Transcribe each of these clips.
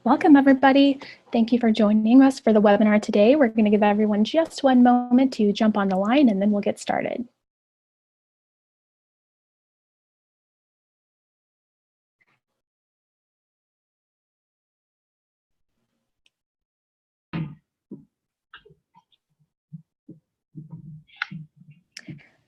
Welcome, everybody. Thank you for joining us for the webinar today. We're going to give everyone just one moment to jump on the line, and then we'll get started.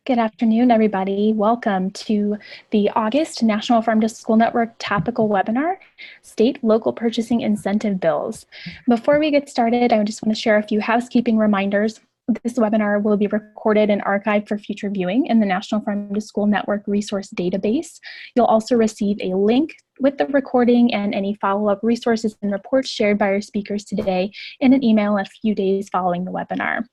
Good afternoon, everybody. Welcome to the August National Farm to School Network topical webinar, State Local Purchasing Incentive Bills. Before we get started, I just want to share a few housekeeping reminders. This webinar will be recorded and archived for future viewing in the National Farm to School Network resource database. You'll also receive a link with the recording and any follow-up resources and reports shared by our speakers today in an email a few days following the webinar.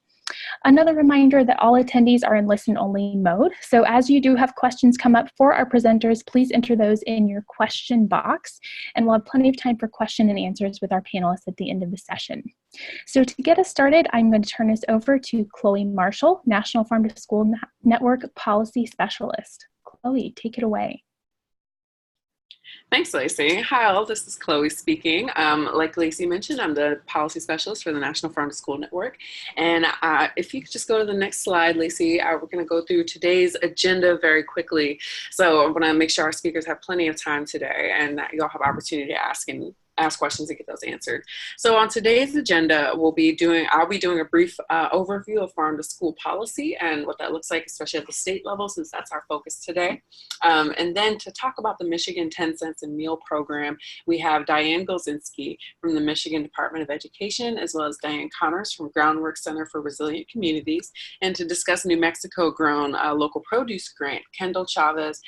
Another reminder that all attendees are in listen-only mode. So as you do have questions come up for our presenters, please enter those in your question box, and we'll have plenty of time for question and answers with our panelists at the end of the session. So to get us started, I'm going to turn this over to Chloe Marshall, National Farm to School Network Policy Specialist. Chloe, take it away. Thanks, Lacey. Hi all, this is Chloe speaking. Like Lacey mentioned, I'm the policy specialist for the National Farm to School Network. And if you could just go to the next slide, Lacey, we're going to go through today's agenda very quickly. So I want to make sure our speakers have plenty of time today and that you'll have opportunity to ask questions and get those answered. So on today's agenda, I'll be doing a brief overview of farm to school policy and what that looks like, especially at the state level, since that's our focus today. And then to talk about the Michigan 10 cents a meal program, we have Diane Golzinski from the Michigan Department of Education, as well as Diane Connors from Groundwork Center for Resilient Communities. And to discuss New Mexico grown local produce grant, Kendall Chavez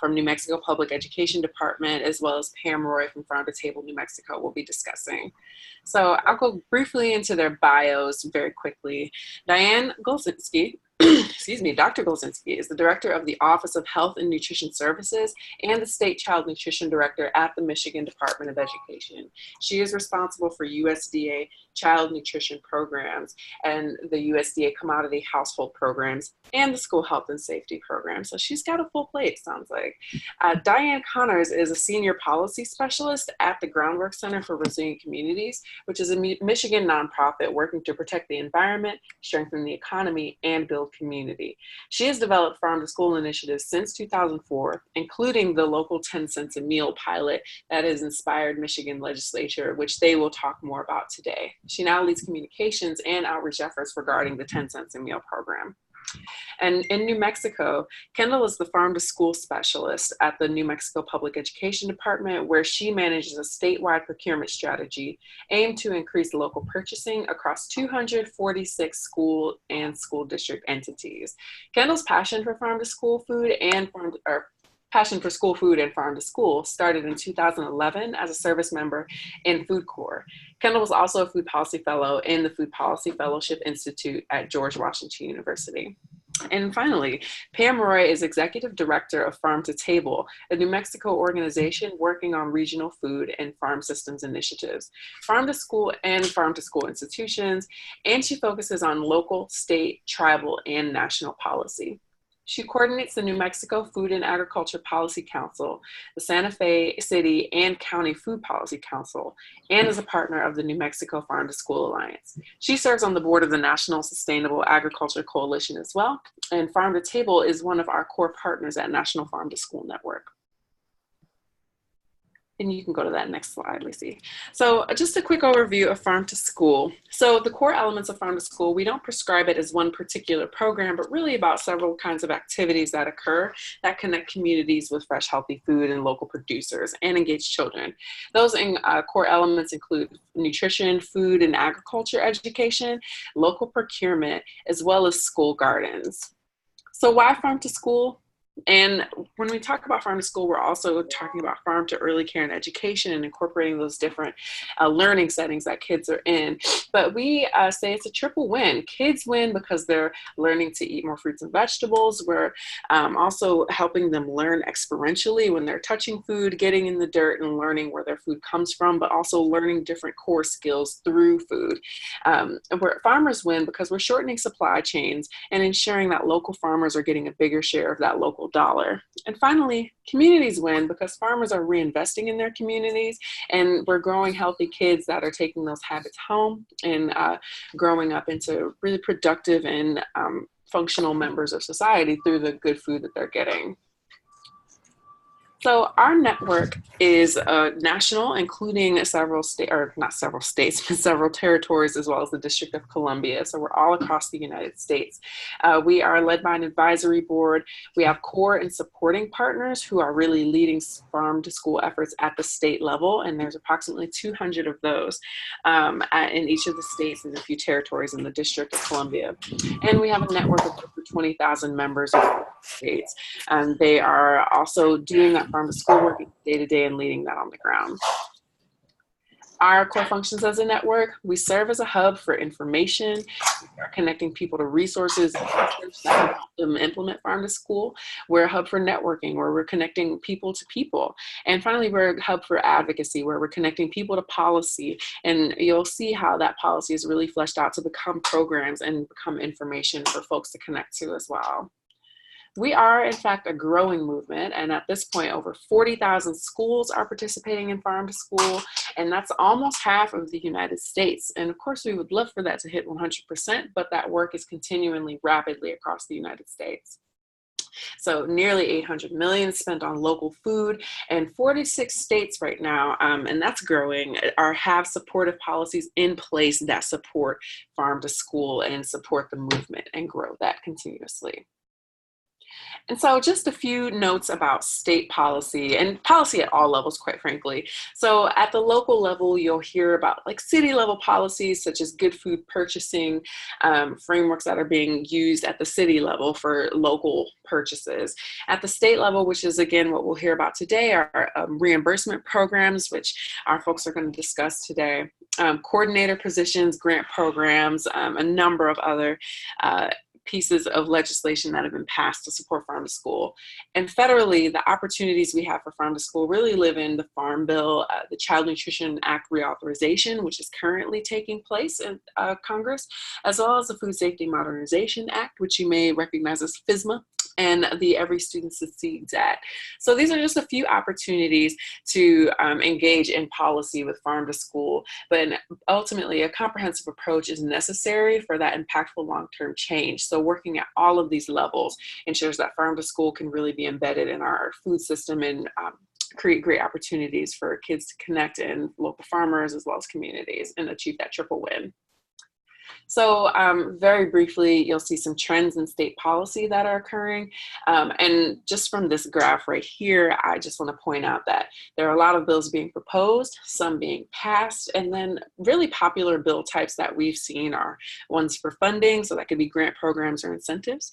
from New Mexico Public Education Department, as well as Pam Roy from Farm to Table, New Mexico, will be discussing. So I'll go briefly into their bios very quickly. Diane Golzinski, excuse me, Dr. Golzinski is the director of the Office of Health and Nutrition Services and the State Child Nutrition Director at the Michigan Department of Education. She is responsible for USDA child nutrition programs and the USDA commodity household programs and the school health and safety program. So she's got a full plate, sounds like. Diane Connors is a senior policy specialist at the Groundwork Center for Resilient Communities, which is a Michigan nonprofit working to protect the environment, strengthen the economy, and build community. She has developed farm to school initiatives since 2004, including the local 10 cents a meal pilot that has inspired Michigan legislature, which they will talk more about today. She now leads communications and outreach efforts regarding the 10 cents a meal program. And in New Mexico, Kendall is the farm to school specialist at the New Mexico Public Education Department, where she manages a statewide procurement strategy aimed to increase local purchasing across 246 school and school district entities. Kendall's passion for farm to school food and passion for school food and farm to school started in 2011 as a service member in Food Corps. Kendall was also a food policy fellow in the Food Policy Fellowship Institute at George Washington University. And finally, Pam Roy is Executive Director of Farm to Table, a New Mexico organization working on regional food and farm systems initiatives, farm to school institutions, and she focuses on local, state, tribal, and national policy. She coordinates the New Mexico Food and Agriculture Policy Council, the Santa Fe City and County Food Policy Council, and is a partner of the New Mexico Farm to School Alliance. She serves on the board of the National Sustainable Agriculture Coalition as well, and Farm to Table is one of our core partners at National Farm to School Network. And you can go to that next slide, Lacey. So just a quick overview of Farm to School. So the core elements of Farm to School, we don't prescribe it as one particular program, but really about several kinds of activities that occur that connect communities with fresh, healthy food and local producers and engage children. Those core elements include nutrition, food and agriculture education, local procurement, as well as school gardens. So why Farm to School? And when we talk about farm to school, we're also talking about farm to early care and education and incorporating those different learning settings that kids are in. But we say it's a triple win. Kids win because they're learning to eat more fruits and vegetables. We're also helping them learn experientially when they're touching food, getting in the dirt and learning where their food comes from, but also learning different core skills through food. Where farmers win because we're shortening supply chains and ensuring that local farmers are getting a bigger share of that local single dollar. And finally, communities win because farmers are reinvesting in their communities, and we're growing healthy kids that are taking those habits home and growing up into really productive and functional members of society through the good food that they're getting. So our network is national, including several states, or not several states, but several territories, as well as the District of Columbia. So we're all across the United States. We are led by an advisory board. We have core and supporting partners who are really leading farm to school efforts at the state level. And there's approximately 200 of those in each of the states and a few territories in the District of Columbia. And we have a network of over 20,000 members across the states. And they are also doing that farm to school work day to day and leading that on the ground. Our core functions as a network: we serve as a hub for information. We are connecting people to resources and research that can help them implement farm to school. We're a hub for networking, where we're connecting people to people. And finally, we're a hub for advocacy, where we're connecting people to policy. And you'll see how that policy is really fleshed out to become programs and become information for folks to connect to as well. We are, in fact, a growing movement, and at this point, over 40,000 schools are participating in Farm to School, and that's almost half of the United States. And of course, we would love for that to hit 100%, but that work is continuing rapidly across the United States. So nearly 800 million spent on local food, and 46 states right now, and that's growing, have supportive policies in place that support Farm to School and support the movement and grow that continuously. And so just a few notes about state policy and policy at all levels, quite frankly. So at the local level, you'll hear about like city level policies such as good food purchasing, frameworks that are being used at the city level for local purchases. At the state level, which is again what we'll hear about today, are reimbursement programs, which our folks are going to discuss today, coordinator positions, grant programs, a number of other pieces of legislation that have been passed to support Farm to School. And federally, the opportunities we have for Farm to School really live in the Farm Bill, the Child Nutrition Act reauthorization, which is currently taking place in Congress, as well as the Food Safety Modernization Act, which you may recognize as FSMA, and the Every Student Succeeds Act. So these are just a few opportunities to engage in policy with Farm to School, but ultimately a comprehensive approach is necessary for that impactful long-term change. So working at all of these levels ensures that Farm to School can really be embedded in our food system and create great opportunities for kids to connect in local farmers as well as communities and achieve that triple win. So very briefly, you'll see some trends in state policy that are occurring. And just from this graph right here, I just want to point out that there are a lot of bills being proposed, some being passed, and then really popular bill types that we've seen are ones for funding, so that could be grant programs or incentives,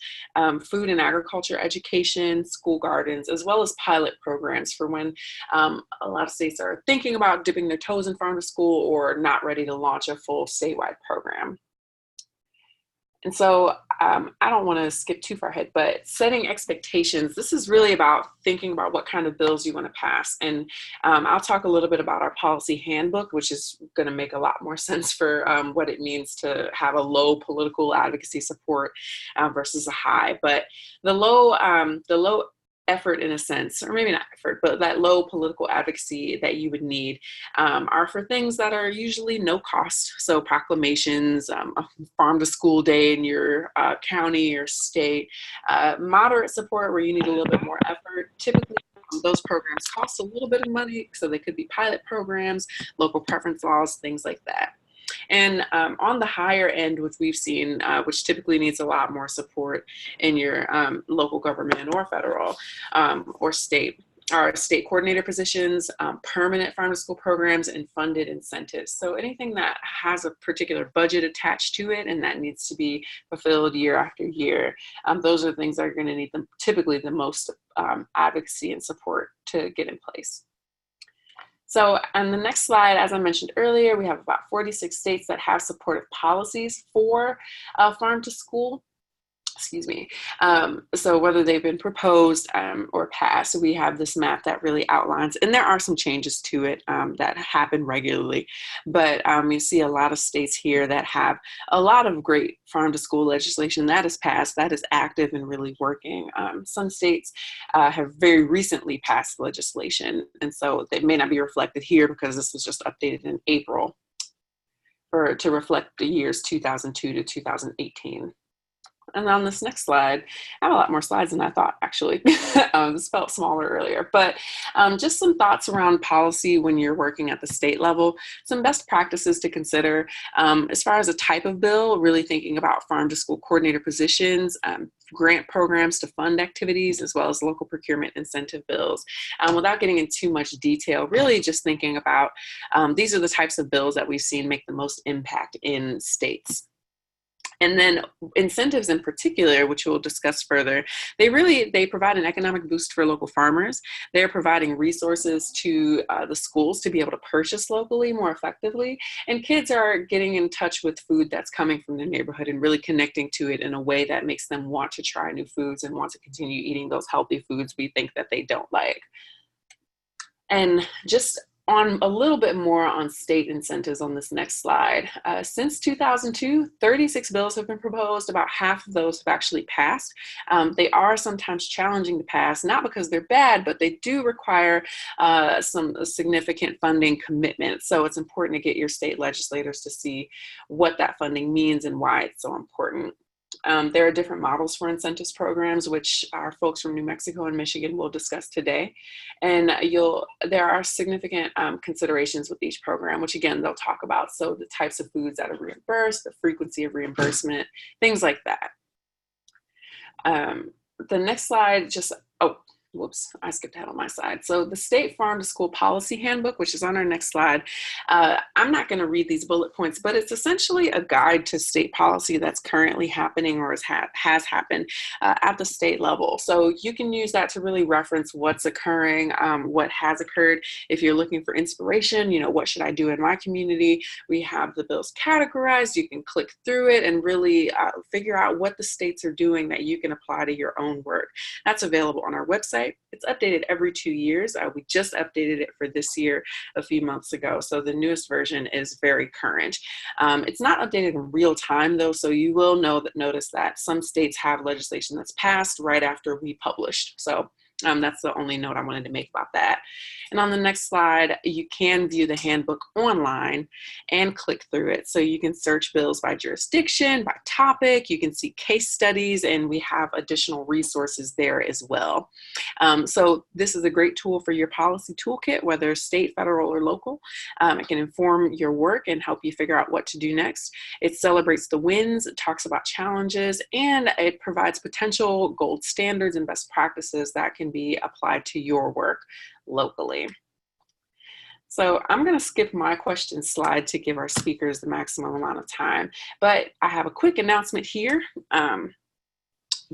food and agriculture education, school gardens, as well as pilot programs for when a lot of states are thinking about dipping their toes in Farm to School or not ready to launch a full statewide program. And so I don't want to skip too far ahead, but setting expectations, this is really about thinking about what kind of bills you want to pass. And I'll talk a little bit about our policy handbook, which is going to make a lot more sense for what it means to have a low political advocacy support versus a high. But the low effort, in a sense, or maybe not effort, but that low political advocacy that you would need are for things that are usually no cost. So proclamations, a Farm to School day in your county or state, moderate support where you need a little bit more effort. Typically, those programs cost a little bit of money, so they could be pilot programs, local preference laws, things like that. And on the higher end, which we've seen, which typically needs a lot more support in your local government or federal or state, are state coordinator positions, permanent Farm to School programs, and funded incentives. So anything that has a particular budget attached to it and that needs to be fulfilled year after year, those are things that are going to need typically the most advocacy and support to get in place. So on the next slide, as I mentioned earlier, we have about 46 states that have supportive policies for Farm to School. excuse me. So whether they've been proposed or passed, we have this map that really outlines, and there are some changes to it that happen regularly, but you see a lot of states here that have a lot of great farm to school legislation that is passed, that is active and really working. Some states have very recently passed legislation, and so they may not be reflected here because this was just updated in April or to reflect the years 2002 to 2018. And on this next slide, I have a lot more slides than I thought, actually. This felt smaller earlier, but just some thoughts around policy when you're working at the state level, some best practices to consider. As far as a type of bill, really thinking about farm to school coordinator positions, grant programs to fund activities, as well as local procurement incentive bills. Without getting into too much detail, really just thinking about these are the types of bills that we've seen make the most impact in states. And then incentives in particular, which we'll discuss further, they provide an economic boost for local farmers. They're providing resources to the schools to be able to purchase locally more effectively. And kids are getting in touch with food that's coming from their neighborhood and really connecting to it in a way that makes them want to try new foods and want to continue eating those healthy foods we think that they don't like. And just on a little bit more on state incentives on this next slide. Since 2002, 36 bills have been proposed. About half of those have actually passed. They are sometimes challenging to pass, not because they're bad, but they do require some significant funding commitment. So it's important to get your state legislators to see what that funding means and why it's so important. There are different models for incentives programs, which our folks from New Mexico and Michigan will discuss today. And there are significant considerations with each program, which again, they'll talk about. So the types of foods that are reimbursed, the frequency of reimbursement, things like that. The next slide whoops, I skipped ahead on my side. So the State Farm to School Policy Handbook, which is on our next slide, I'm not going to read these bullet points, but it's essentially a guide to state policy that's currently happening or has happened at the state level. So you can use that to really reference what's occurring, what has occurred. If you're looking for inspiration, what should I do in my community? We have the bills categorized. You can click through it and really figure out what the states are doing that you can apply to your own work. That's available on our website. It's updated every 2 years. We just updated it for this year a few months ago. So the newest version is very current. It's not updated in real time though, so you will notice that some states have legislation that's passed right after we published. So that's the only note I wanted to make about that. And on the next slide, you can view the handbook online and click through it. So you can search bills by jurisdiction, by topic, you can see case studies, and we have additional resources there as well. So this is a great tool for your policy toolkit, whether state, federal, or local. It can inform your work and help you figure out what to do next. It celebrates the wins, it talks about challenges, and it provides potential gold standards and best practices that can be applied to your work locally. So I'm going to skip my question slide to give our speakers the maximum amount of time, but I have a quick announcement here.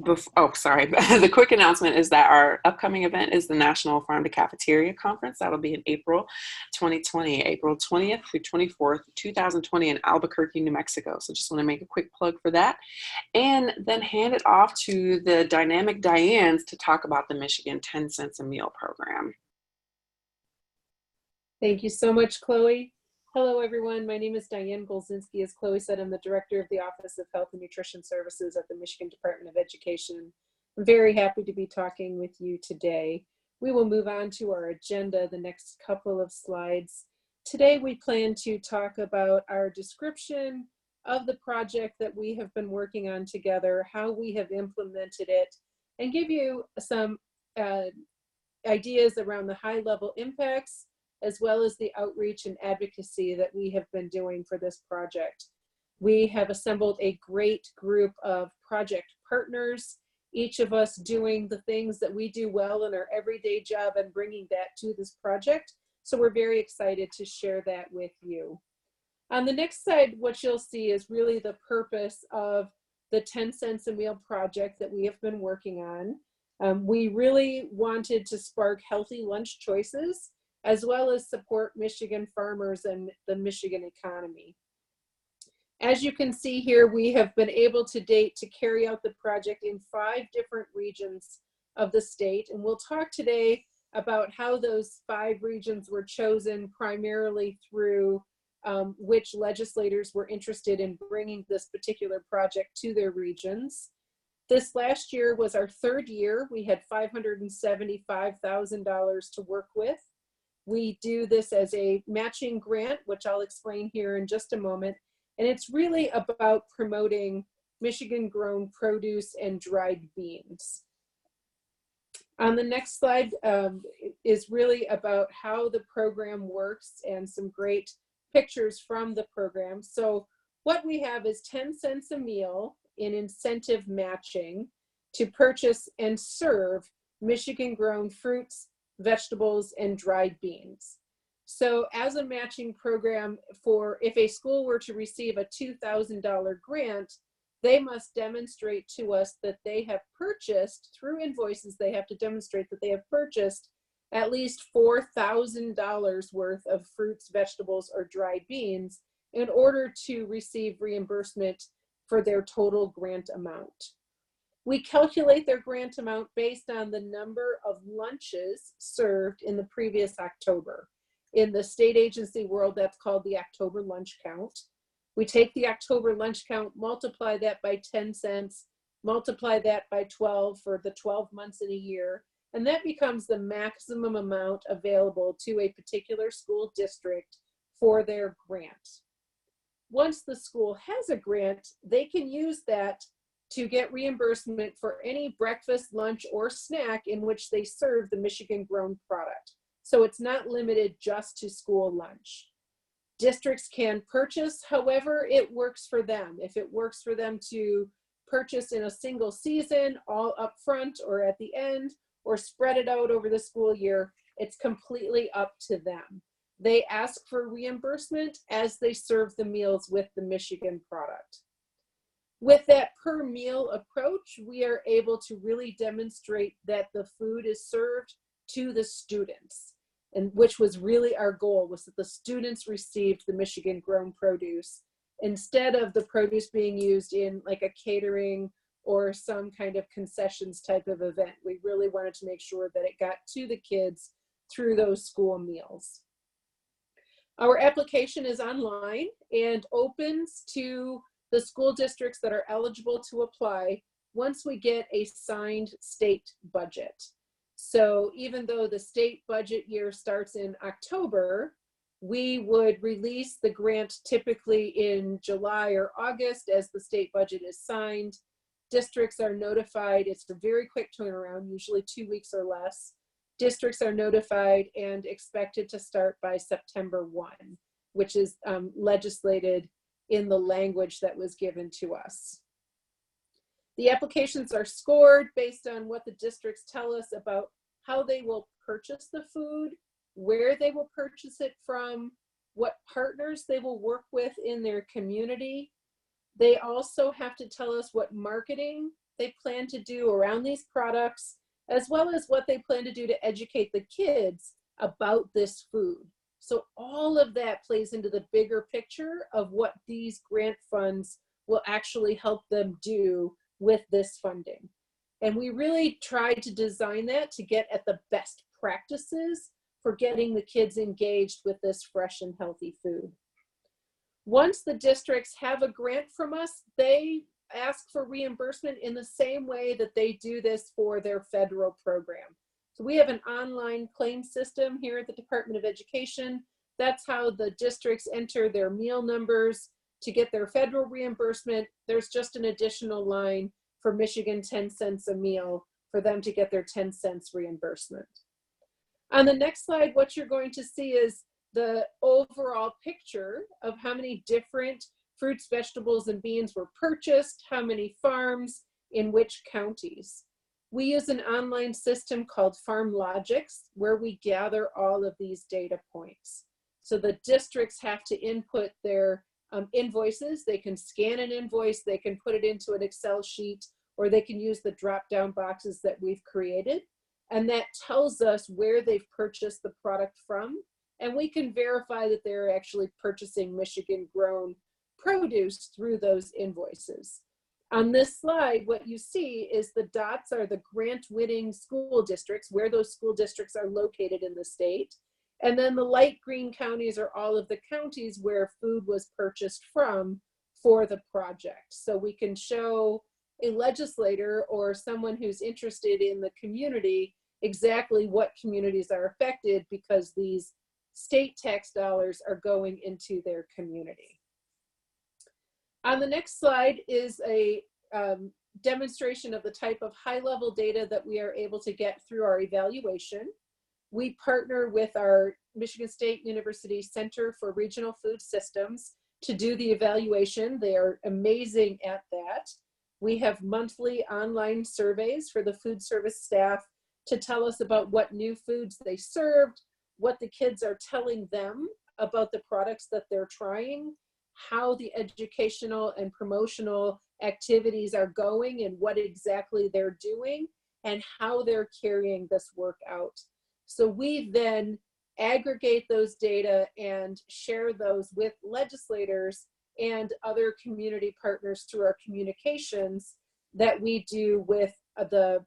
The quick announcement is that our upcoming event is the National Farm to Cafeteria Conference. That'll be in April 2020, April 20th through 24th, 2020 in Albuquerque, New Mexico. So just want to make a quick plug for that. And then hand it off to the dynamic Dianes to talk about the Michigan 10 cents a meal program. Thank you so much, Chloe. Hello, everyone. My name is Diane Golzinski. As Chloe said, I'm the Director of the Office of Health and Nutrition Services at the Michigan Department of Education. I'm very happy to be talking with you today. We will move on to our agenda, the next couple of slides. Today, we plan to talk about our description of the project that we have been working on together, how we have implemented it, and give you some ideas around the high-level impacts, as well as the outreach and advocacy that we have been doing for this project. We have assembled a great group of project partners, each of us doing the things that we do well in our everyday job and bringing that to this project. So we're very excited to share that with you. On the next slide, what you'll see is really the purpose of the 10 cents a meal project that we have been working on. We really wanted to spark healthy lunch choices, as well as support Michigan farmers and the Michigan economy. As you can see here, we have been able to date to carry out the project in 5 different regions of the state. And we'll talk today about how those 5 regions were chosen primarily through which legislators were interested in bringing this particular project to their regions. This last year was our 3rd year. We had $575,000 to work with. We do this as a matching grant, which I'll explain here in just a moment. And it's really about promoting Michigan-grown produce and dried beans. On the next slide is really about how the program works and some great pictures from the program. So what we have is 10 cents a meal in incentive matching to purchase and serve Michigan-grown fruits, vegetables, and dried beans. So as a matching program for if a school were to receive a $2,000 grant, they must demonstrate to us that they have purchased, through invoices, they have to demonstrate that they have purchased at least $4,000 worth of fruits, vegetables, or dried beans in order to receive reimbursement for their total grant amount. We calculate their grant amount based on the number of lunches served in the previous October. In the state agency world, that's called the October lunch count. We take the October lunch count, multiply that by 10 cents, multiply that by 12 for the 12 months in a year, and that becomes the maximum amount available to a particular school district for their grant. Once the school has a grant, they can use that to get reimbursement for any breakfast, lunch, or snack in which they serve the Michigan-grown product. So it's not limited just to school lunch. Districts can purchase however it works for them. If it works for them to purchase in a single season, all up front or at the end, or spread it out over the school year, it's completely up to them. They ask for reimbursement as they serve the meals with the Michigan product. With that per meal approach, we are able to really demonstrate that the food is served to the students, and which was really our goal, was that the students received the Michigan grown produce instead of the produce being used in like a catering or some kind of concessions type of event. We really wanted to make sure that it got to the kids through those school meals. Our application is online and opens to the school districts that are eligible to apply once we get a signed state budget. So even though the state budget year starts in October, we would release the grant typically in July or August as the state budget is signed. Districts are notified. It's a very quick turnaround, usually 2 weeks or less. Districts are notified and expected to start by September 1, which is legislated in the language that was given to us. The applications are scored based on what the districts tell us about how they will purchase the food, where they will purchase it from, what partners they will work with in their community. They also have to tell us what marketing they plan to do around these products, as well as what they plan to do to educate the kids about this food. So all of that plays into the bigger picture of what these grant funds will actually help them do with this funding. And we really tried to design that to get at the best practices for getting the kids engaged with this fresh and healthy food. Once the districts have a grant from us, they ask for reimbursement in the same way that they do this for their federal program. So we have an online claim system here at the Department of Education. That's how the districts enter their meal numbers to get their federal reimbursement. There's just an additional line for Michigan 10 cents a meal for them to get their 10 cents reimbursement. On the next slide, what you're going to see is the overall picture of how many different fruits, vegetables, and beans were purchased, how many farms, in which counties. We use an online system called FarmLogix, where we gather all of these data points. So the districts have to input their invoices. They can scan an invoice, they can put it into an Excel sheet, or they can use the drop-down boxes that we've created. And that tells us where they've purchased the product from. And we can verify that they're actually purchasing Michigan-grown produce through those invoices. On this slide, what you see is the dots are the grant-winning school districts, where those school districts are located in the state. And then the light green counties are all of the counties where food was purchased from for the project. So we can show a legislator or someone who's interested in the community exactly what communities are affected because these state tax dollars are going into their community. On the next slide is a demonstration of the type of high-level data that we are able to get through our evaluation. We partner with our Michigan State University Center for Regional Food Systems to do the evaluation. They are amazing at that. We have monthly online surveys for the food service staff to tell us about what new foods they served, what the kids are telling them about the products that they're trying, how the educational and promotional activities are going and what exactly they're doing, and how they're carrying this work out. So we then aggregate those data and share those with legislators and other community partners through our communications that we do with the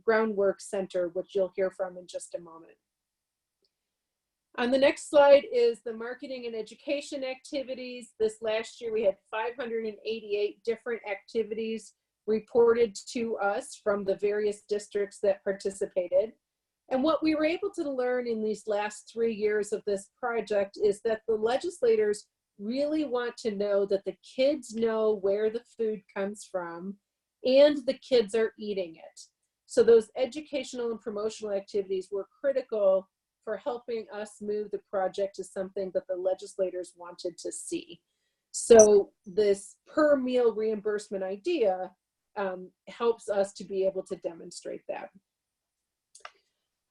Groundwork Center, which you'll hear from in just a moment. On the next slide is the marketing and education activities. This last year we had 588 different activities reported to us from the various districts that participated. And what we were able to learn in these last 3 years of this project is that the legislators really want to know that the kids know where the food comes from and the kids are eating it. So those educational and promotional activities were critical for helping us move the project to something that the legislators wanted to see. So this per meal reimbursement idea helps us to be able to demonstrate that.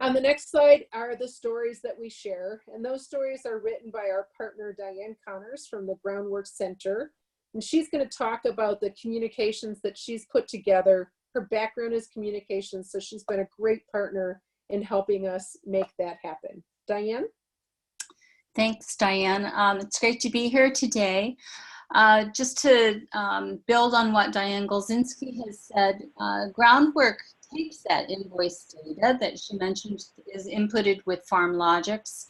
On the next slide are the stories that we share, and those stories are written by our partner Diane Connors from the Groundwork Center, and she's going to talk about the communications that she's put together. Her background is communications, so she's been a great partner in helping us make that happen. Diane? Thanks, Diane. It's great to be here today. Just to build on what Diane Golzinski has said, Groundwork takes that invoice data that she mentioned is inputted with FarmLogix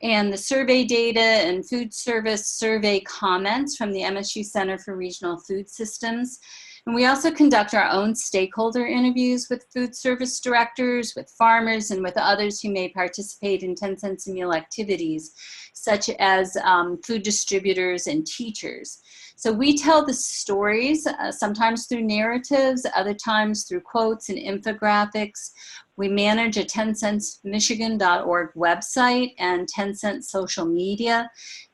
and the survey data and food service survey comments from the MSU Center for Regional Food Systems. And we also conduct our own stakeholder interviews with food service directors, with farmers, and with others who may participate in 10 cents a meal activities, such as food distributors and teachers. So we tell the stories, sometimes through narratives, other times through quotes and infographics. We manage a 10centsmichigan.org website and 10 Cents social media,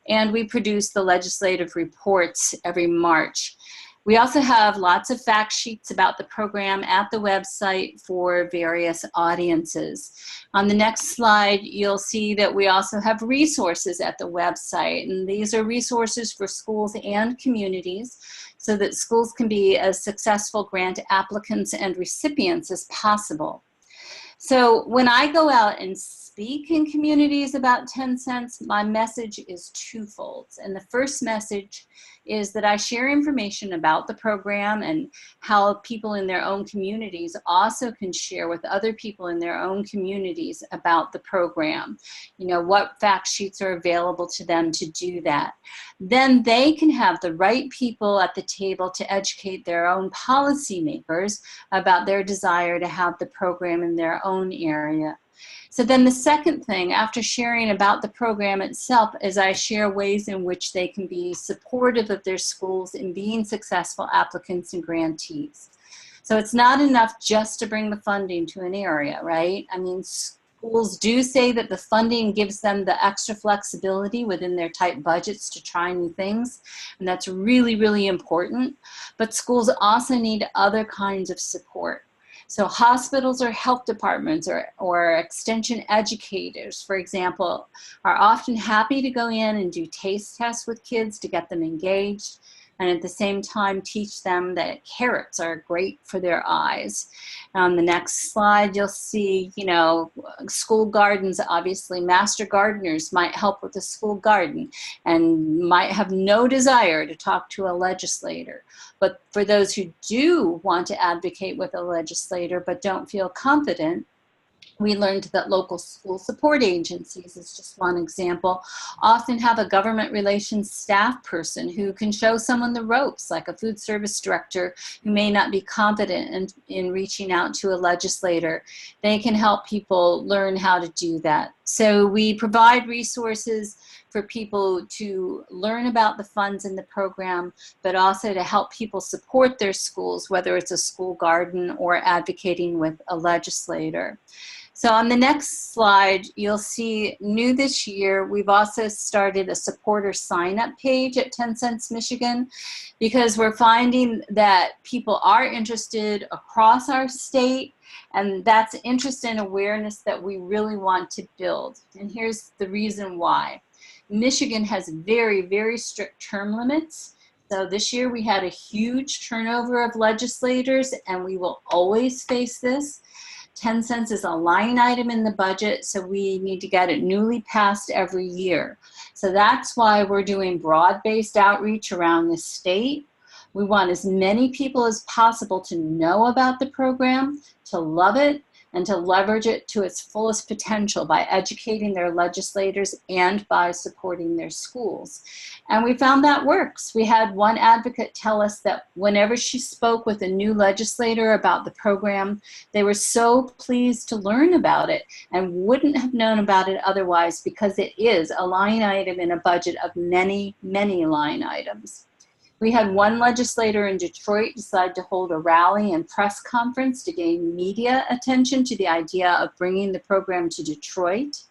and we produce the legislative reports every March. We also have lots of fact sheets about the program at the website for various audiences. On the next slide, you'll see that we also have resources at the website, and these are resources for schools and communities so that schools can be as successful grant applicants and recipients as possible. So when I go out and speak in communities about 10 cents, my message is twofold. And the first message is that I share information about the program and how people in their own communities also can share with other people in their own communities about the program. You know, what fact sheets are available to them to do that. Then they can have the right people at the table to educate their own policymakers about their desire to have the program in their own area. So then the second thing, after sharing about the program itself, is I share ways in which they can be supportive of their schools in being successful applicants and grantees. So it's not enough just to bring the funding to an area, right? I mean, schools do say that the funding gives them the extra flexibility within their tight budgets to try new things, and that's really, really important. But schools also need other kinds of support. So hospitals or health departments or extension educators, for example, are often happy to go in and do taste tests with kids to get them engaged. and at the same time teach them that carrots are great for their eyes. On the next slide, you'll see, you know, school gardens. Obviously, master gardeners might help with the school garden and might have no desire to talk to a legislator. But for those who do want to advocate with a legislator but don't feel confident, we learned that local school support agencies, is just one example, often have a government relations staff person who can show someone the ropes, like a food service director who may not be confident in reaching out to a legislator. They can help people learn how to do that. So we provide resources for people to learn about the funds in the program, but also to help people support their schools, whether it's a school garden or advocating with a legislator. So on the next slide, you'll see new this year, we've also started a supporter sign-up page at 10 Cents Michigan, because we're finding that people are interested across our state, and that's interest and awareness that we really want to build. And here's the reason why. Michigan has very, very strict term limits. So this year we had a huge turnover of legislators, and we will always face this. 10 cents is a line item in the budget, so we need to get it newly passed every year. So that's why we're doing broad-based outreach around the state. We want as many people as possible to know about the program, to love it, and to leverage it to its fullest potential by educating their legislators and by supporting their schools. And we found that works. We had one advocate tell us that whenever she spoke with a new legislator about the program, they were so pleased to learn about it and wouldn't have known about it otherwise, because it is a line item in a budget of many, many line items. We had one legislator in Detroit decide to hold a rally and press conference to gain media attention to the idea of bringing the program to Detroit.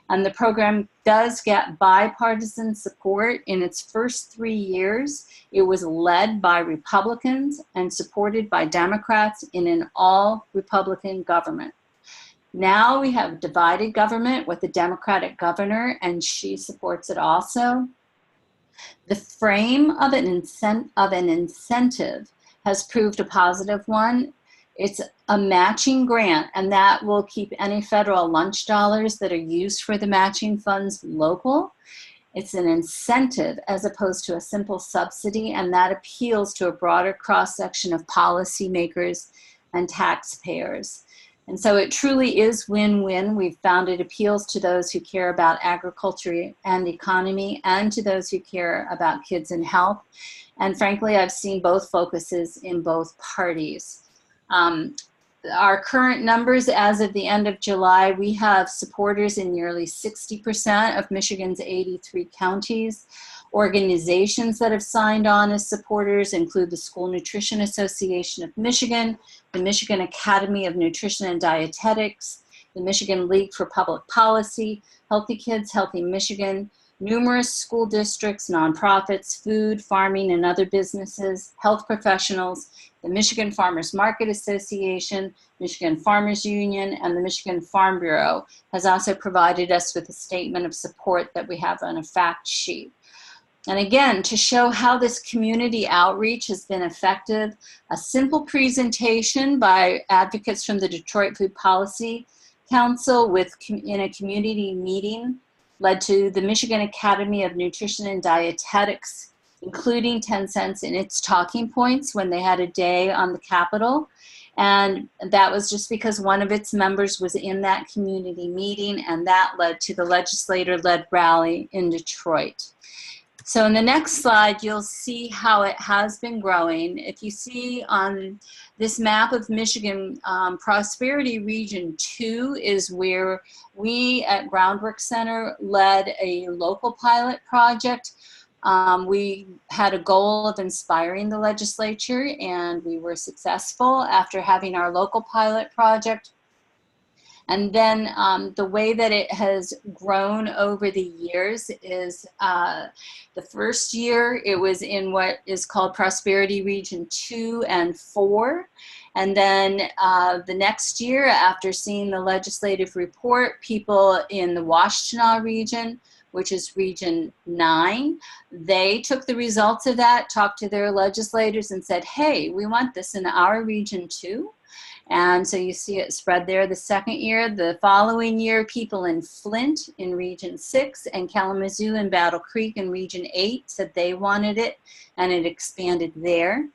And the program does get bipartisan support. In its first 3 years, it was led by Republicans and supported by Democrats in an all-Republican government. Now we have divided government with a Democratic governor, and she supports it also. The frame of an incentive has proved a positive one. It's a matching grant, and that will keep any federal lunch dollars that are used for the matching funds local. It's an incentive as opposed to a simple subsidy, and that appeals to a broader cross-section of policymakers and taxpayers. And so it truly is win-win. We've found it appeals to those who care about agriculture and economy, and to those who care about kids and health. And frankly, I've seen both focuses in both parties. Our current numbers as of the end of July, we have supporters in nearly 60% of Michigan's 83 counties. Organizations that have signed on as supporters include the School Nutrition Association of Michigan, the Michigan Academy of Nutrition and Dietetics, the Michigan League for Public Policy, Healthy Kids, Healthy Michigan, numerous school districts, nonprofits, food, farming, and other businesses, health professionals, the Michigan Farmers Market Association, Michigan Farmers Union, and the Michigan Farm Bureau has also provided us with a statement of support that we have on a fact sheet. And again, to show how this community outreach has been effective, a simple presentation by advocates from the Detroit Food Policy Council in a community meeting led to the Michigan Academy of Nutrition and Dietetics, including 10 cents in its talking points when they had a day on the Capitol. And that was just because one of its members was in that community meeting, and that led to the legislator-led rally in Detroit. So in the next slide, you'll see how it has been growing. If you see on this map of Michigan, Prosperity Region 2 is where we at Groundwork Center led a local pilot project. We had a goal of inspiring the legislature, and we were successful after having our local pilot project. And then the way that it has grown over the years is the first year it was in what is called Prosperity Region 2 and 4. And then the next year, after seeing the legislative report, people in the Washtenaw region which is Region 9. They took the results of that, talked to their legislators and said, hey, we want this in our region too. And so you see it spread there the second year. The following year, people in Flint in Region 6 and Kalamazoo and Battle Creek in Region 8 said they wanted it, and it expanded there.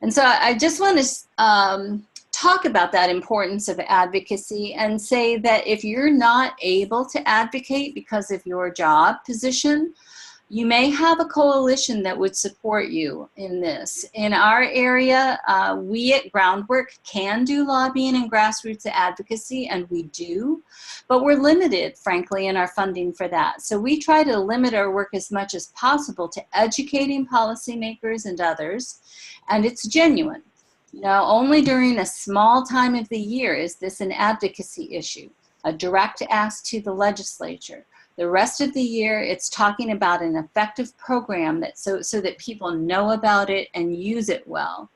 And so I just want to talk about that importance of advocacy and say that if you're not able to advocate because of your job position, you may have a coalition that would support you in this. In our area, we at Groundwork can do lobbying and grassroots advocacy, and we do, but we're limited, frankly, in our funding for that. So we try to limit our work as much as possible to educating policymakers and others, and it's genuine. Now, only during a small time of the year is this an advocacy issue, a direct ask to the legislature. The rest of the year, it's talking about an effective program that so that people know about it and use it well.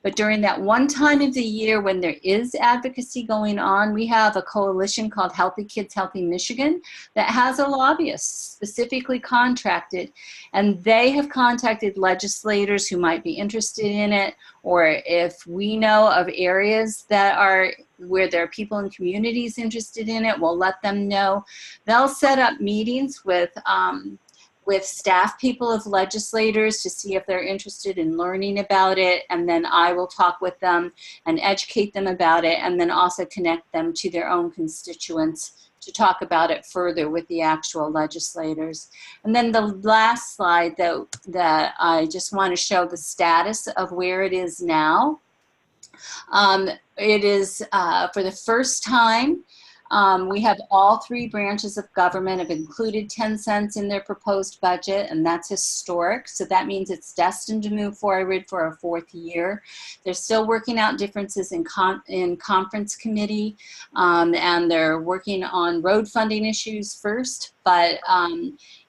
But during that one time of the year when there is advocacy going on, we have a coalition called Healthy Kids, Healthy Michigan that has a lobbyist specifically contracted, and they have contacted legislators who might be interested in it, or if we know of areas that are where there are people in communities interested in it, we'll let them know. They'll set up meetings with staff people of legislators to see if they're interested in learning about it, and then I will talk with them and educate them about it, and then also connect them to their own constituents to talk about it further with the actual legislators. And then the last slide that I just want to show the status of where it is now. It is for the first time, we have all three branches of government have included 10 cents in their proposed budget, and that's historic. So that means it's destined to move forward for a fourth year. They're still working out differences in conference committee, and they're working on road funding issues first, but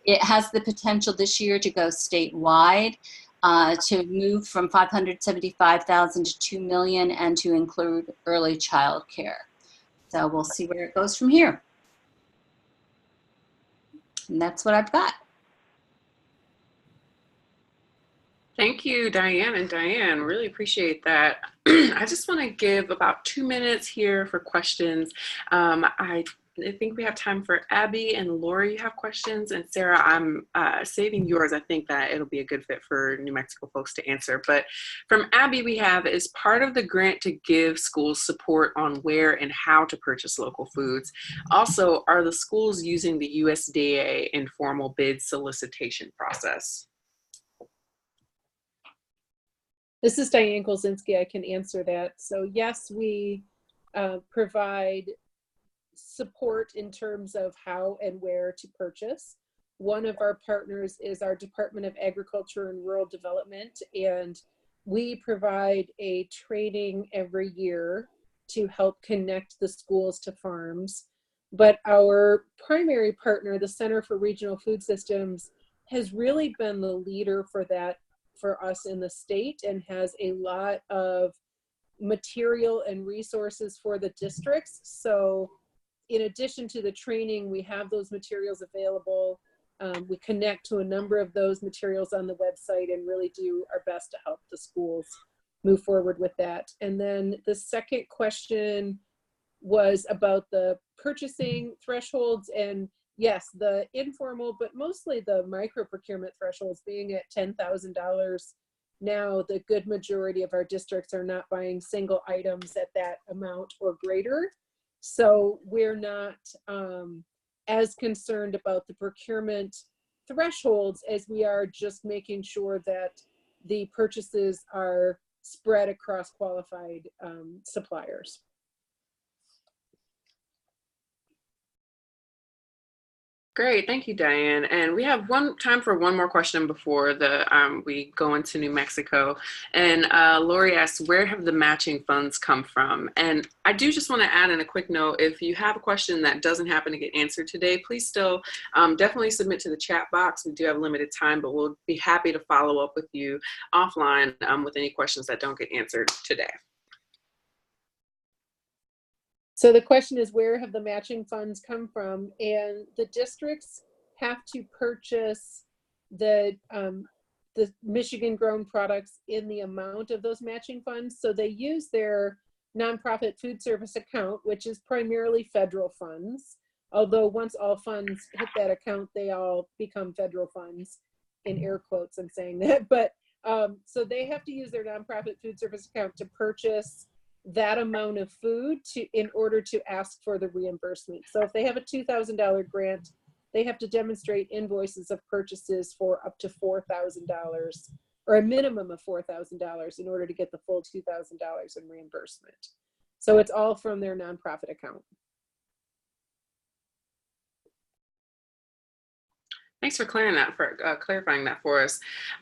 it has the potential this year to go statewide. To move from $575,000 to $2 million and to include early child care. So we'll see where it goes from here. And that's what I've got. Thank you, Diane and Diane. Really appreciate that. I just want to give about 2 minutes here for questions. I think we have time for Abby and Lori. You have questions, and Sarah, I'm saving yours. I think that it'll be a good fit for New Mexico folks to answer. But from Abby, we have, is part of the grant to give schools support on where and how to purchase local foods. Also, are the schools using the USDA informal bid solicitation process? This is Diane Golzinski. I can answer that. So yes, we provide support in terms of how and where to purchase. One of our partners is our Department of Agriculture and Rural Development, and we provide a training every year to help connect the schools to farms. But our primary partner, the Center for Regional Food Systems, has really been the leader for that for us in the state, and has a lot of material and resources for the districts. So in addition to the training, we have those materials available. We connect to a number of those materials on the website and really do our best to help the schools move forward with that. And then the second question was about the purchasing thresholds, and yes, the informal, but mostly the micro procurement thresholds being at $10,000. Now, the good majority of our districts are not buying single items at that amount or greater. So we're not as concerned about the procurement thresholds as we are just making sure that the purchases are spread across qualified suppliers. Great, thank you, Diane. And we have time for one more question before we go into New Mexico. And Lori asks, where have the matching funds come from? And I do just want to add in a quick note, if you have a question that doesn't happen to get answered today, please still definitely submit to the chat box. We do have limited time, but we'll be happy to follow up with you offline with any questions that don't get answered today. So the question is, where have the matching funds come from? And the districts have to purchase the Michigan grown products in the amount of those matching funds. So they use their nonprofit food service account, which is primarily federal funds. Although once all funds hit that account, they all become federal funds, in air quotes, I'm saying that. But so they have to use their nonprofit food service account to purchase that amount of food in order to ask for the reimbursement. So if they have a $2,000 grant, they have to demonstrate invoices of purchases for up to $4,000 or a minimum of $4,000 in order to get the full $2,000 in reimbursement. So it's all from their nonprofit account. Thanks for clarifying that for us.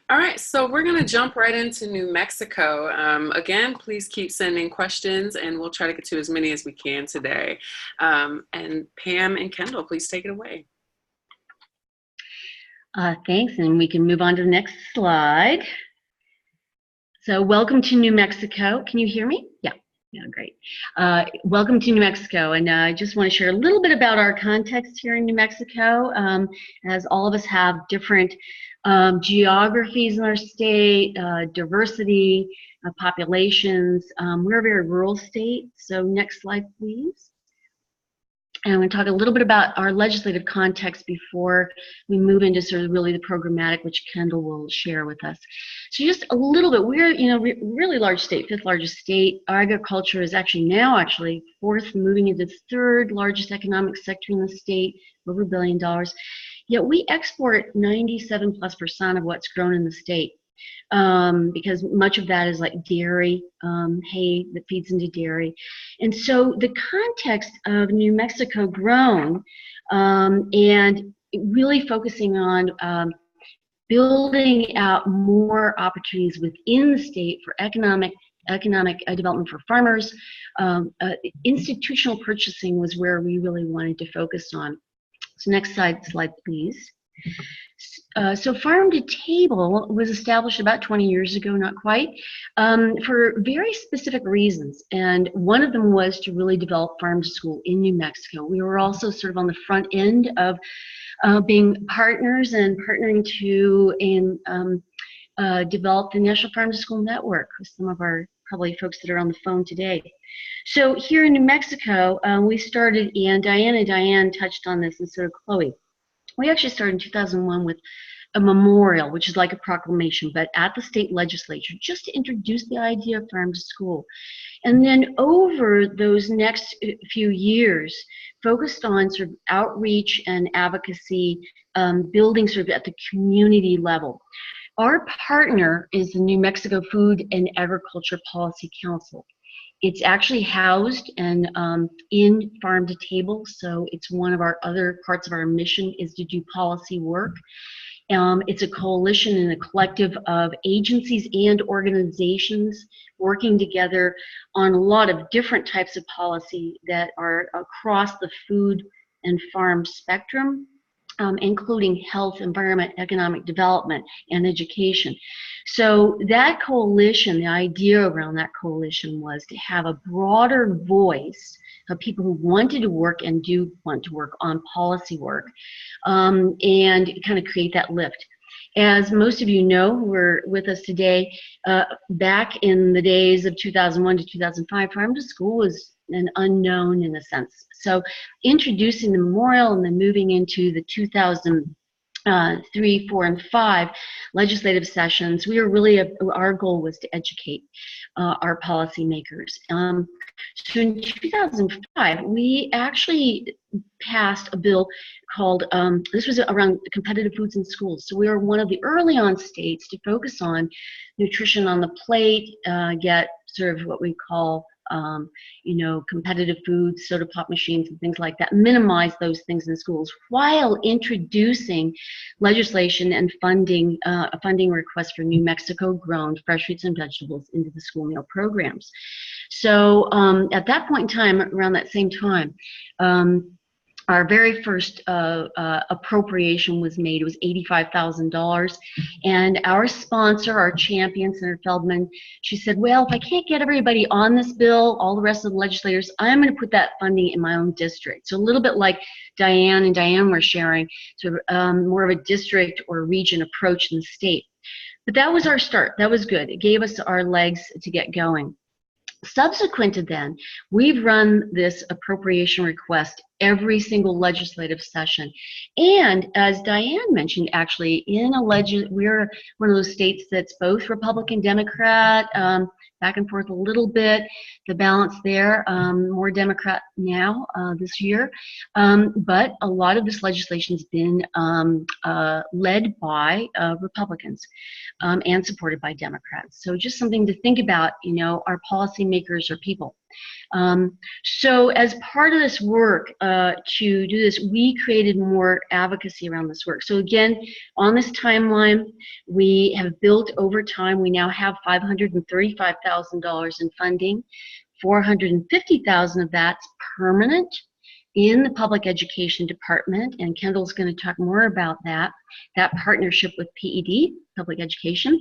All right, so we're going to jump right into New Mexico. Again, please keep sending questions, and we'll try to get to as many as we can today. And Pam and Kendall, please take it away. Thanks, and we can move on to the next slide. So welcome to New Mexico. Can you hear me? Yeah, great. Welcome to New Mexico, and I just want to share a little bit about our context here in New Mexico. As all of us have different geographies in our state, diversity, populations. We're a very rural state, so next slide, please. And I'm going to talk a little bit about our legislative context before we move into sort of really the programmatic, which Kendall will share with us. So just a little bit, we're, really large state, 5th largest state. Our agriculture is now 4th, moving into the 3rd largest economic sector in the state, over $1 billion. Yet we export 97+% of what's grown in the state. Because much of that is like dairy, hay that feeds into dairy. And so the context of New Mexico grown and really focusing on building out more opportunities within the state for economic development for farmers. Institutional purchasing was where we really wanted to focus on. So next slide, please. So Farm to Table was established about 20 years ago, not quite, for very specific reasons. And one of them was to really develop farm to school in New Mexico. We were also sort of on the front end of being partners and partnering to develop the National Farm to School Network with some of our probably folks that are on the phone today. So here in New Mexico, we started, and Diane touched on this, and so did Chloe. We actually started in 2001 with a memorial, which is like a proclamation, but at the state legislature, just to introduce the idea of farm to school. And then over those next few years, focused on sort of outreach and advocacy, building sort of at the community level. Our partner is the New Mexico Food and Agriculture Policy Council. It's actually housed and in Farm to Table, so it's one of our other parts of our mission is to do policy work. It's a coalition and a collective of agencies and organizations working together on a lot of different types of policy that are across the food and farm spectrum, including health, environment, economic development, and education. So that coalition, the idea around that coalition was to have a broader voice of people who wanted to work and do want to work on policy work, and kind of create that lift. As most of you know who are with us today, back in the days of 2001 to 2005, Farm to School was an unknown in a sense. So introducing the memorial and then moving into the 2003, 4, and 5 legislative sessions, we were really, our goal was to educate our policymakers. So in 2005, we actually passed a bill called, this was around competitive foods in schools. So we were one of the early on states to focus on nutrition on the plate, get sort of what we call competitive foods, soda pop machines and things like that, minimize those things in schools while introducing legislation and funding, a funding request for New Mexico grown fresh fruits and vegetables into the school meal programs. So at that point in time, around that same time, our very first appropriation was made. It was $85,000. And our sponsor, our champion, Senator Feldman, she said, well, if I can't get everybody on this bill, all the rest of the legislators, I'm going to put that funding in my own district. So a little bit like Diane and Diane were sharing, sort of more of a district or region approach in the state. But that was our start. That was good. It gave us our legs to get going. Subsequent to then, we've run this appropriation request every single legislative session. And as Diane mentioned, actually, we're one of those states that's both Republican, Democrat, back and forth a little bit, the balance there, more Democrat now this year. But a lot of this legislation has been led by Republicans and supported by Democrats. So just something to think about, our policymakers are people. So as part of this work to do this, we created more advocacy around this work. So again, on this timeline, we have built over time. We now have $535,000 in funding. $450,000 of that's permanent in the public education department, and Kendall's going to talk more about that partnership with PED, public education.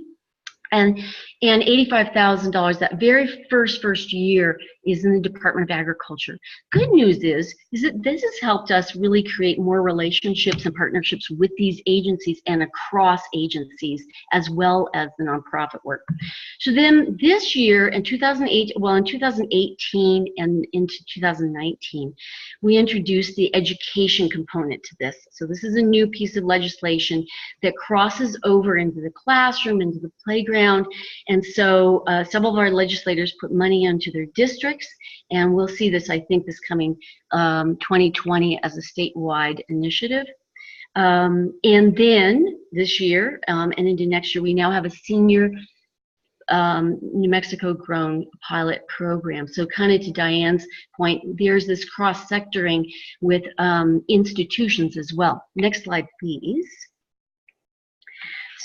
And $85,000 that very first year is in the Department of Agriculture. Good news is that this has helped us really create more relationships and partnerships with these agencies and across agencies, as well as the nonprofit work. So then this year in 2018 and into 2019, we introduced the education component to this. So this is a new piece of legislation that crosses over into the classroom, into the playground. And so several of our legislators put money into their districts, and we'll see this, I think, this coming 2020 as a statewide initiative. And then this year and into next year, we now have a senior New Mexico grown pilot program. So kind of to Diane's point, there's this cross-sectoring with institutions as well. Next slide, please.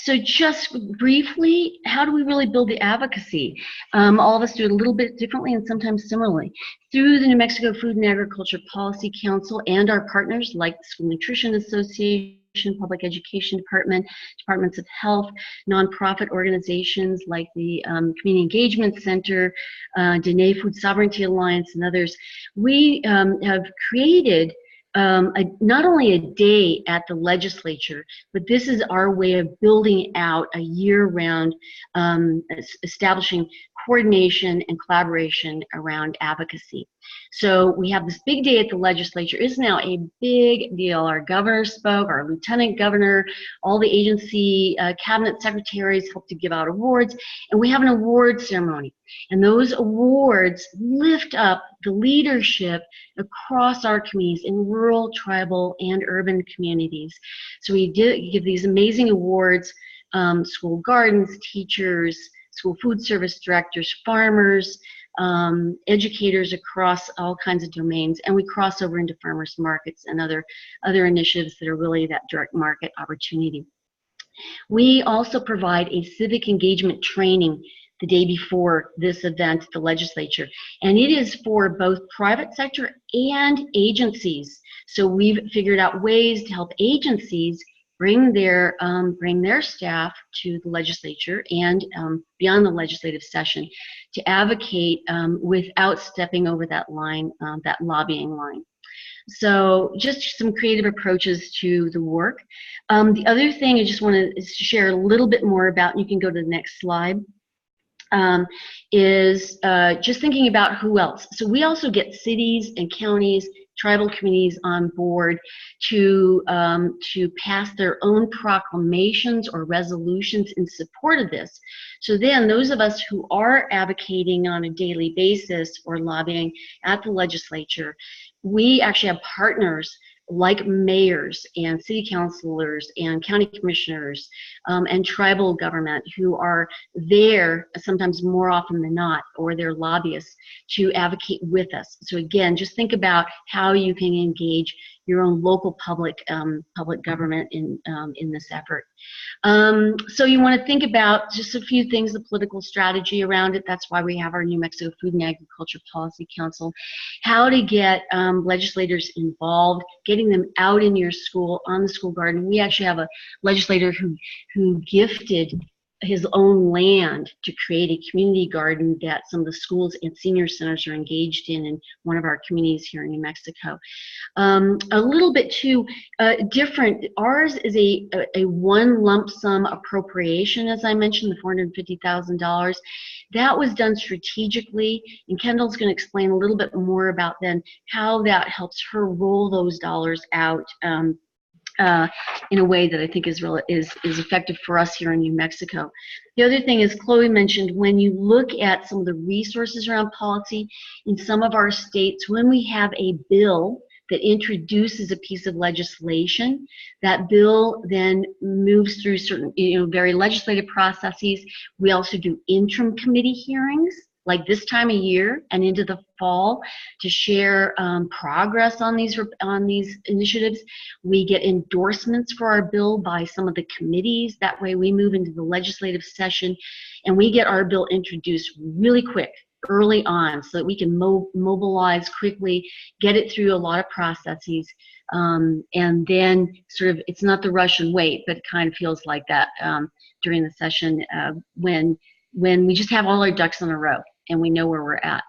So just briefly, how do we really build the advocacy? All of us do it a little bit differently and sometimes similarly. Through the New Mexico Food and Agriculture Policy Council and our partners like the School Nutrition Association, Public Education Department, Departments of Health, nonprofit organizations like the Community Engagement Center, Dene Food Sovereignty Alliance, and others. We have created not only a day at the legislature, but this is our way of building out a year-round, establishing coordination and collaboration around advocacy. So we have this big day at the legislature. It's now a big deal. Our governor spoke, our lieutenant governor, all the agency cabinet secretaries helped to give out awards, and we have an award ceremony. And those awards lift up the leadership across our communities in rural, tribal, and urban communities. So we give these amazing awards, school gardens, teachers, school food service directors, farmers, educators across all kinds of domains, and we cross over into farmers markets and other initiatives that are really that direct market opportunity. We also provide a civic engagement training the day before this event at the legislature, and it is for both private sector and agencies. So we've figured out ways to help agencies bring their staff to the legislature and beyond the legislative session to advocate without stepping over that line, that lobbying line. So just some creative approaches to the work. The other thing I just want to share a little bit more about, and you can go to the next slide, is just thinking about who else. So we also get cities and counties, tribal communities on board to pass their own proclamations or resolutions in support of this. So then those of us who are advocating on a daily basis or lobbying at the legislature, we actually have partners like mayors and city councilors and county commissioners and tribal government who are there sometimes more often than not, or they're lobbyists, to advocate with us. So again, just think about how you can engage your own local public government in this effort. So you want to think about just a few things, the political strategy around it. That's why we have our New Mexico Food and Agriculture Policy Council. How to get legislators involved, getting them out in your school, on the school garden. We actually have a legislator who gifted his own land to create a community garden that some of the schools and senior centers are engaged in one of our communities here in New Mexico. A little bit too different. Ours is a one lump sum appropriation, as I mentioned, the $450,000. That was done strategically, and Kendall's going to explain a little bit more about then how that helps her roll those dollars out in a way that I think is effective for us here in New Mexico. The other thing is, Chloe mentioned, when you look at some of the resources around policy in some of our states, when we have a bill that introduces a piece of legislation, that bill then moves through certain, very legislative processes. We also do interim committee hearings, like this time of year and into the fall, to share progress on these initiatives. We get endorsements for our bill by some of the committees. That way we move into the legislative session and we get our bill introduced really quick, early on, so that we can mobilize quickly, get it through a lot of processes, and then sort of, it's not the rush and wait, but it kind of feels like that during the session when we just have all our ducks in a row and we know where we're at.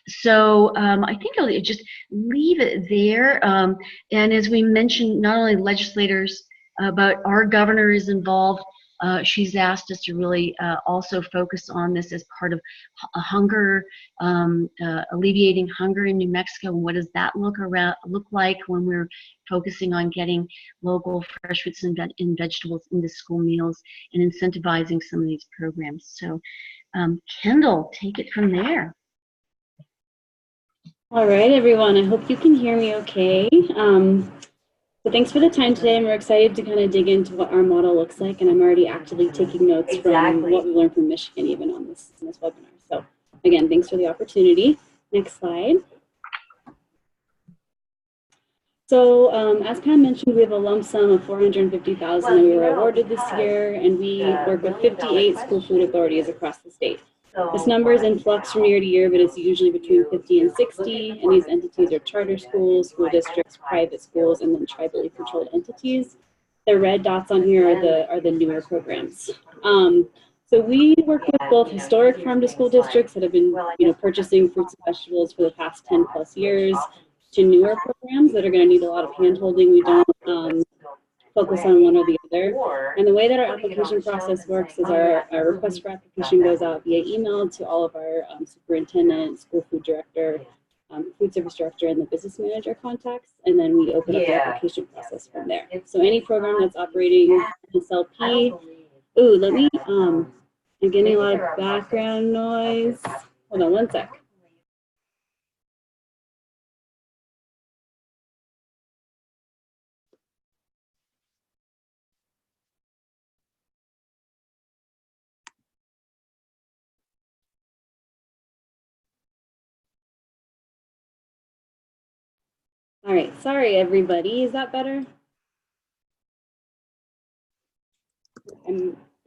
So I think I'll just leave it there. And as we mentioned, not only legislators, but our governor is involved. She's asked us to really also focus on this as part of hunger, alleviating hunger in New Mexico. And what does that look like when we're focusing on getting local fresh fruits and vegetables into school meals and incentivizing some of these programs. So Kendall, take it from there. All right, everyone. I hope you can hear me okay. So thanks for the time today, and we're excited to kind of dig into what our model looks like, and I'm already actively taking notes from what we learned from Michigan even on this webinar. So again, thanks for the opportunity. Next slide. So as Pam mentioned, we have a lump sum of $450,000 that we were awarded this year, and we work with 58 school food authorities across the state. This number is in flux from year to year, but it's usually between 50 and 60, and these entities are charter schools, school districts, private schools, and then tribally controlled entities. The red dots on here are the newer programs. So we work with both historic farm-to-school districts that have been purchasing fruits and vegetables for the past 10 plus years, to newer programs that are going to need a lot of hand-holding. We don't focus on one or the other. And the way that our application process works is our request for application goes out via email to all of our superintendent, school food director, food service director, and the business manager contacts, and then we open up the application process from there. So any program that's operating SLP, let me, I'm getting a lot of background noise. Hold on one sec. All right, sorry everybody, is that better?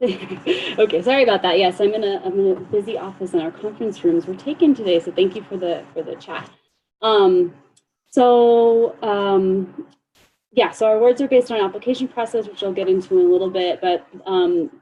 Okay, sorry about that. Yes, I'm in a busy office and our conference rooms were taken today, so thank you for the chat. So our awards are based on application process, which I'll get into in a little bit, but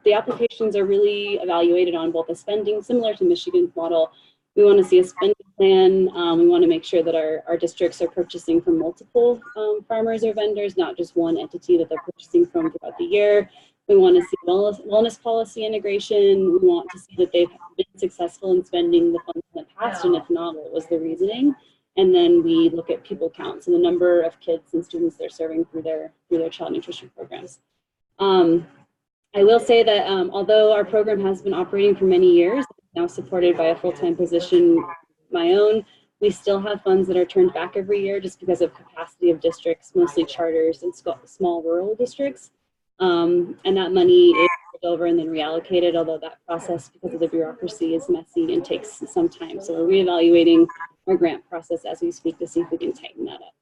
the applications are really evaluated on both the spending, similar to Michigan's model. We want to see a spending plan. We want to make sure that our districts are purchasing from multiple farmers or vendors, not just one entity that they're purchasing from throughout the year. We want to see wellness policy integration. We want to see that they've been successful in spending the funds in the past, and if not, what was the reasoning? And then we look at pupil counts and the number of kids and students they're serving through their child nutrition programs. I will say that although our program has been operating for many years, now supported by a full-time position, my own, we still have funds that are turned back every year just because of capacity of districts, mostly charters and small rural districts. And that money is rolled over and then reallocated, although that process, because of the bureaucracy, is messy and takes some time. So we're reevaluating our grant process as we speak to see if we can tighten that up.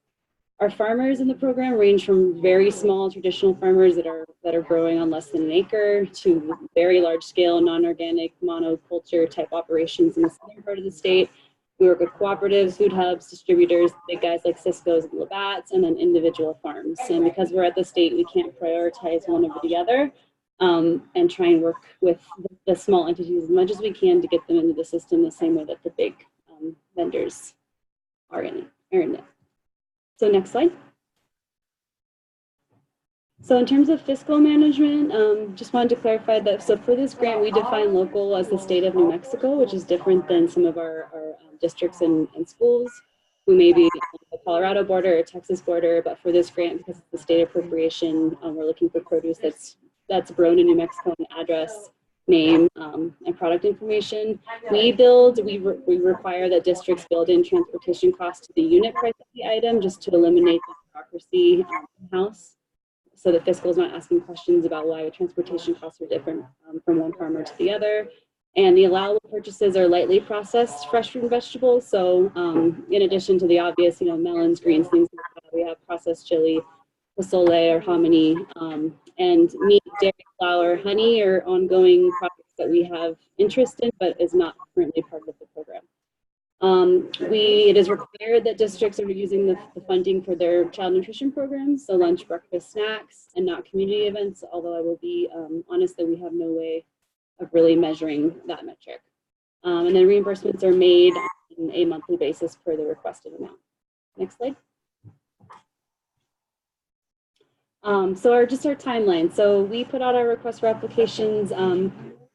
Our farmers in the program range from very small traditional farmers that are growing on less than an acre to very large scale non-organic monoculture type operations in the southern part of the state. We work with cooperatives, food hubs, distributors, big guys like Cisco's and Labatt's, and then individual farms. And because we're at the state, we can't prioritize one over the other, and try and work with the small entities as much as we can to get them into the system the same way that the big vendors are in it. So next slide. So in terms of fiscal management, just wanted to clarify that, so for this grant, we define local as the state of New Mexico, which is different than some of our districts and schools who may be on the Colorado border or Texas border, but for this grant, because it's the state appropriation, we're looking for produce that's grown in New Mexico, an address, name, and product information. We require that districts build in transportation costs to the unit price of the item just to eliminate the bureaucracy in-house, so that fiscal is not asking questions about why transportation costs are different from one farmer to the other. And the allowable purchases are lightly processed fresh fruit and vegetables. So in addition to the obvious, melons, greens, things like that, we have processed chili, pozole or hominy, and meat, dairy, flour, honey are ongoing projects that we have interest in, but is not currently part of the program. It is required that districts are using the funding for their child nutrition programs, so lunch, breakfast, snacks, and not community events, although I will be honest that we have no way of really measuring that metric. And then reimbursements are made on a monthly basis per the requested amount. Next slide. So our timeline. So we put out our request for applications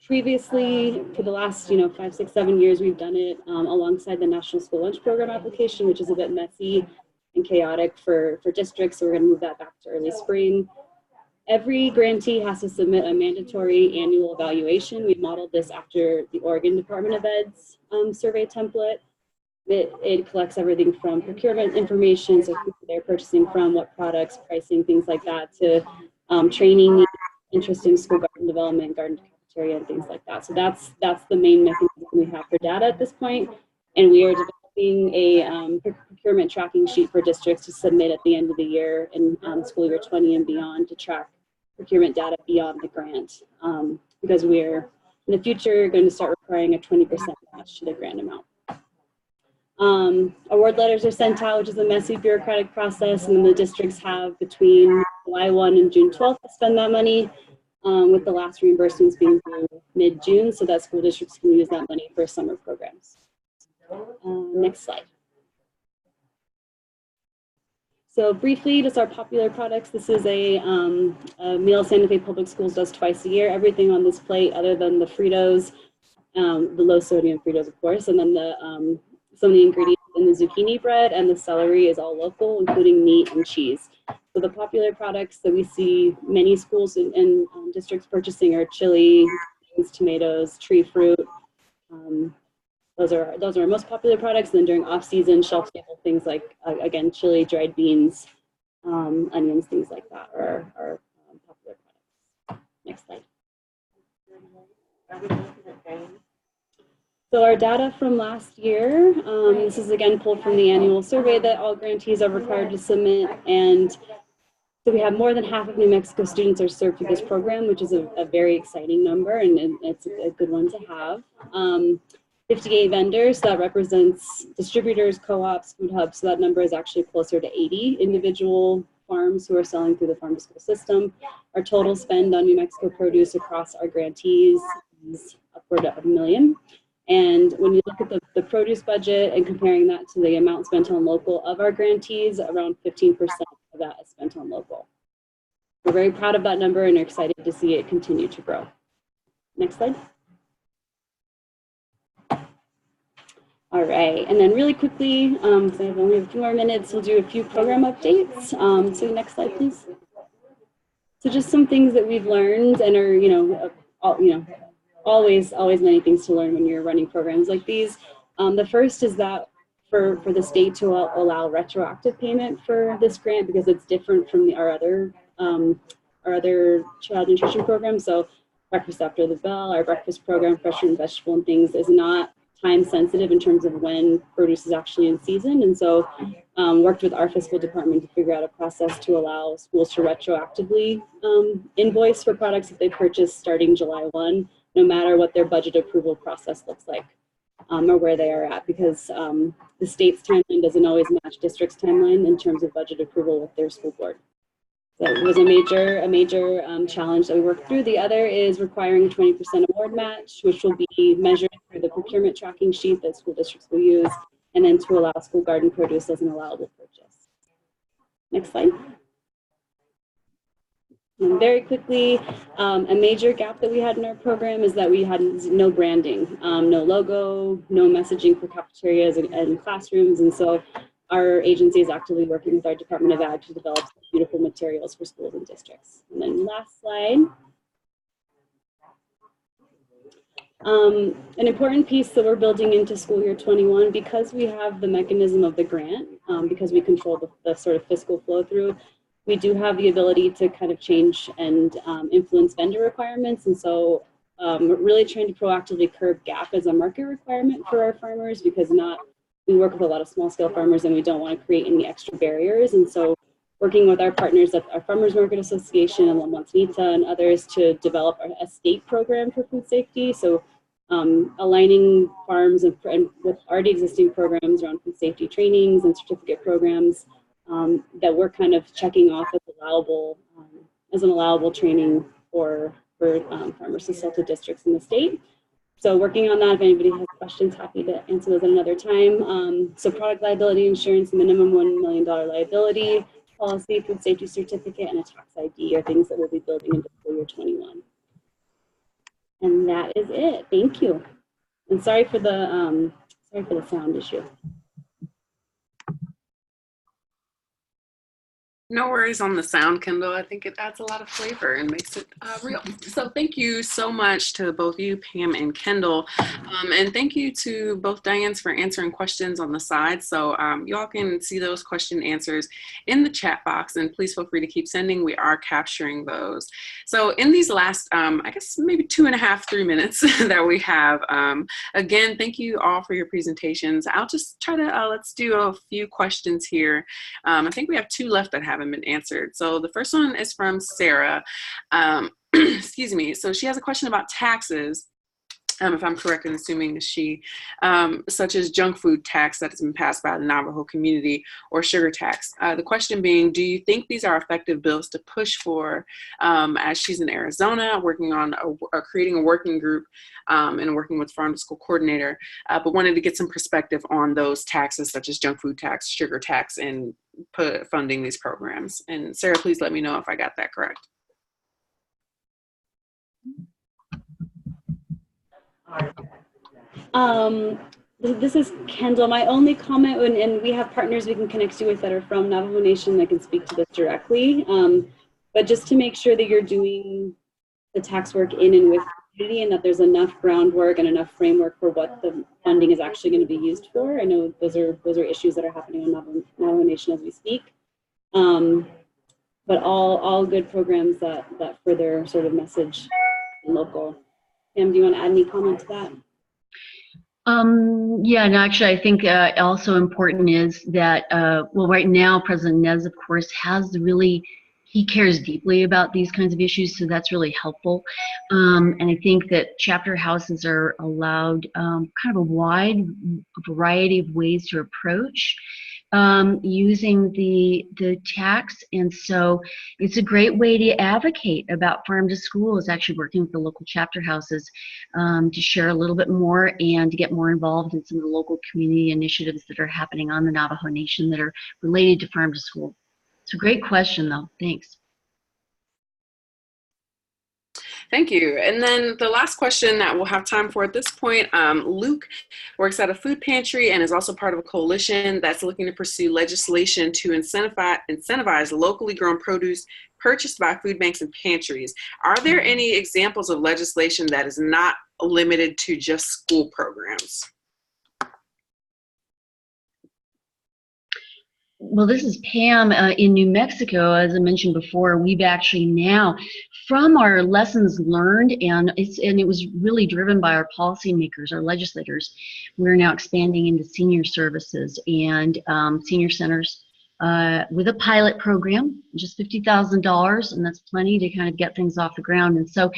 previously for the last 5, 6, 7 years. We've done it alongside the National School Lunch Program application, which is a bit messy and chaotic for districts. So we're going to move that back to early spring. Every grantee has to submit a mandatory annual evaluation. We modeled this after the Oregon Department of Ed's survey template. It collects everything from procurement information, so who they're purchasing from, what products, pricing, things like that, to training, interest in school garden development, garden cafeteria, and things like that. So that's the main mechanism we have for data at this point. And we are developing a procurement tracking sheet for districts to submit at the end of the year in school year 20 and beyond to track procurement data beyond the grant, because we're in the future going to start requiring a 20% match to the grant amount. Award letters are sent out, which is a messy bureaucratic process, and then the districts have between July 1 and June 12th to spend that money, with the last reimbursements being due mid-June, so that school districts can use that money for summer programs. Next slide. So briefly, just our popular products. This is a meal Santa Fe Public Schools does twice a year. Everything on this plate, other than the Fritos, the low sodium Fritos, of course, and then some of the ingredients in the zucchini bread and the celery is all local, including meat and cheese. So the popular products that we see many schools and districts purchasing are chili, beans, tomatoes, tree fruit. Those are our most popular products. And then during off-season, shelf-stable things like, again, chili, dried beans, onions, things like that are popular products. Next slide. So our data from last year, this is again pulled from the annual survey that all grantees are required to submit. And so we have more than half of New Mexico students are served through this program, which is a very exciting number, and it's a good one to have. 58 vendors, so that represents distributors, co-ops, food hubs, so that number is actually closer to 80 individual farms who are selling through the farm to school system. Our total spend on New Mexico produce across our grantees is upward of $1 million. And when you look at the produce budget and comparing that to the amount spent on local of our grantees, around 15% of that is spent on local. We're very proud of that number and are excited to see it continue to grow. Next slide. All right, and then really quickly, so I have only a few more minutes, we'll do a few program updates. So next slide, please. So just some things that we've learned and are, always many things to learn when you're running programs like these. The first is that for the state to allow retroactive payment for this grant, because it's different from our other child nutrition programs. So breakfast after the bell, our breakfast program, fresh fruit and vegetable and things, is not time sensitive in terms of when produce is actually in season. And so worked with our fiscal department to figure out a process to allow schools to retroactively invoice for products that they purchase starting July 1, no matter what their budget approval process looks like or where they are at, because the state's timeline doesn't always match district's timeline in terms of budget approval with their school board. So it was a major challenge that we worked through. The other is requiring a 20% award match, which will be measured through the procurement tracking sheet that school districts will use, and then to allow school garden produce as an allowable purchase. Next slide. And very quickly, a major gap that we had in our program is that we had no branding, no logo, no messaging for cafeterias and classrooms. And so our agency is actively working with our Department of Ag to develop beautiful materials for schools and districts. And then last slide. An important piece that we're building into school year 21, because we have the mechanism of the grant, because we control the sort of fiscal flow through, we do have the ability to kind of change and influence vendor requirements. And so we're really trying to proactively curb gap as a market requirement for our farmers, because we work with a lot of small scale farmers and we don't want to create any extra barriers. And so working with our partners at our Farmers Market Association and La Montanita and others to develop a state program for food safety. So aligning farms and with already existing programs around food safety trainings and certificate programs that we're kind of checking off as an allowable training for farmers to sell to districts in the state. So working on that, if anybody has questions, happy to answer those at another time. So product liability insurance, minimum $1 million liability policy, food safety certificate, and a tax ID are things that we'll be building into fiscal year 21. And that is it. Thank you. And sorry for the sound issue. No worries on the sound, Kendall. I think it adds a lot of flavor and makes it real. So thank you so much to both you, Pam and Kendall. And thank you to both Dianes for answering questions on the side. So you all can see those question answers in the chat box, and please feel free to keep sending. We are capturing those. So in these last, I guess maybe 2.5, 3 minutes that we have, again, thank you all for your presentations. I'll just try to, let's do a few questions here. I think we have 2 left that haven't been answered. So the first one is from Sarah. Excuse me. So she has a question about taxes, if I'm correct in assuming it's she, such as junk food tax that has been passed by the Navajo community, or sugar tax. The question being, do you think these are effective bills to push for, as she's in Arizona, working on creating a working group and working with Farm to School coordinator, but wanted to get some perspective on those taxes such as junk food tax, sugar tax, and funding these programs. And Sarah, please let me know if I got that correct. This is Kendall. My only comment, and we have partners we can connect you with that are from Navajo Nation that can speak to this directly, but just to make sure that you're doing the tax work in and with the community, and that there's enough groundwork and enough framework for what the funding is actually going to be used for. I know those are issues that are happening on Navajo Nation as we speak, but all good programs that further sort of message local. Pam, do you want to add any comment to that? Yeah, and actually, I think also important is that, well, right now, President Nez, of course, he cares deeply about these kinds of issues, so that's really helpful. And I think that chapter houses are allowed kind of a wide variety of ways to approach using the tax, and so it's a great way to advocate about Farm to School, is actually working with the local chapter houses to share a little bit more and to get more involved in some of the local community initiatives that are happening on the Navajo Nation that are related to Farm to School. It's a great question, though. Thanks. Thank you. And then the last question that we'll have time for at this point, Luke works at a food pantry and is also part of a coalition that's looking to pursue legislation to incentivize locally grown produce purchased by food banks and pantries. Are there any examples of legislation that is not limited to just school programs? Well, this is Pam in New Mexico. As I mentioned before, we've actually now, from our lessons learned, and it was really driven by our policymakers, our legislators, we're now expanding into senior services and senior centers with a pilot program, just $50,000, and that's plenty to kind of get things off the ground. And so,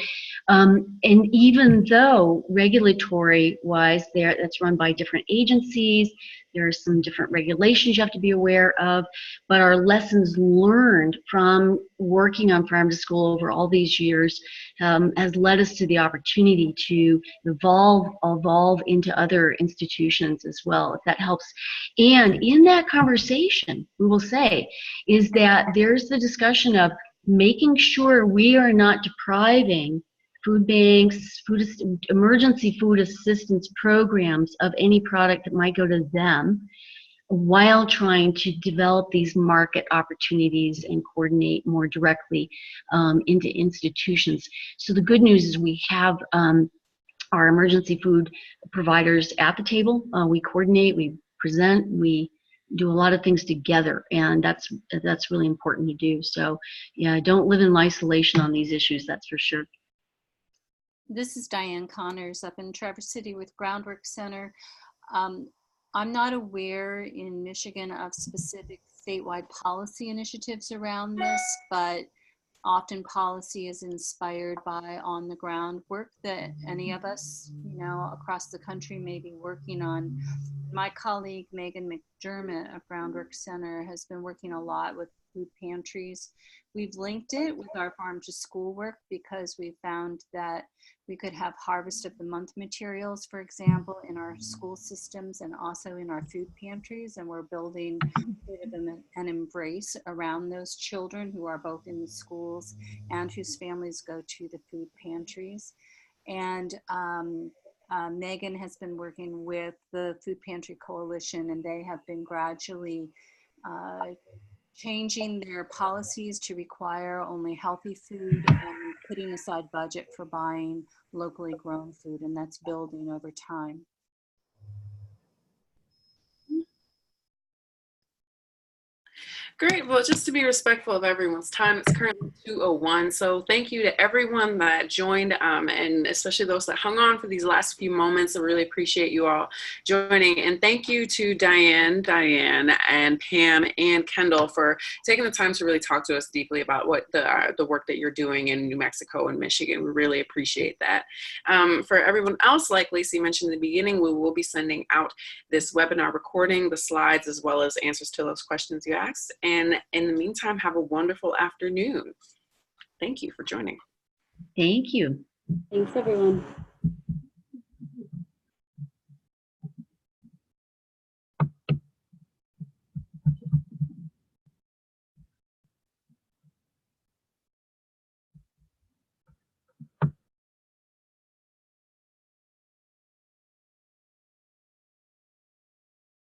and even though regulatory-wise, that's run by different agencies, there are some different regulations you have to be aware of, but our lessons learned from working on farm to school over all these years has led us to the opportunity to evolve into other institutions as well, if that helps. And in that conversation, we will say, is that there's the discussion of making sure we are not depriving food banks, emergency food assistance programs of any product that might go to them, while trying to develop these market opportunities and coordinate more directly into institutions. So the good news is we have our emergency food providers at the table. We coordinate, we present, we do a lot of things together, and that's really important to do. So yeah, don't live in isolation on these issues, that's for sure. This is Diane Connors up in Traverse City with Groundwork Center. I'm not aware in Michigan of specific statewide policy initiatives around this, but often policy is inspired by on the ground work that any of us, across the country may be working on. My colleague, Megan McDermott of Groundwork Center, has been working a lot with food pantries. We've linked it with our farm to school work because we found that we could have harvest of the month materials, for example, in our school systems and also in our food pantries. And we're building sort of an embrace around those children who are both in the schools and whose families go to the food pantries. And Megan has been working with the Food Pantry Coalition, and they have been gradually changing their policies to require only healthy food and putting aside budget for buying locally grown food, and that's building over time. Great. Well, just to be respectful of everyone's time, it's currently 2:01. So thank you to everyone that joined, and especially those that hung on for these last few moments. I really appreciate you all joining. And thank you to Diane, and Pam, and Kendall for taking the time to really talk to us deeply about what the work that you're doing in New Mexico and Michigan. We really appreciate that. For everyone else, like Lacey mentioned in the beginning, we will be sending out this webinar recording, the slides, as well as answers to those questions you asked. And in the meantime, have a wonderful afternoon. Thank you for joining. Thank you. Thanks, everyone.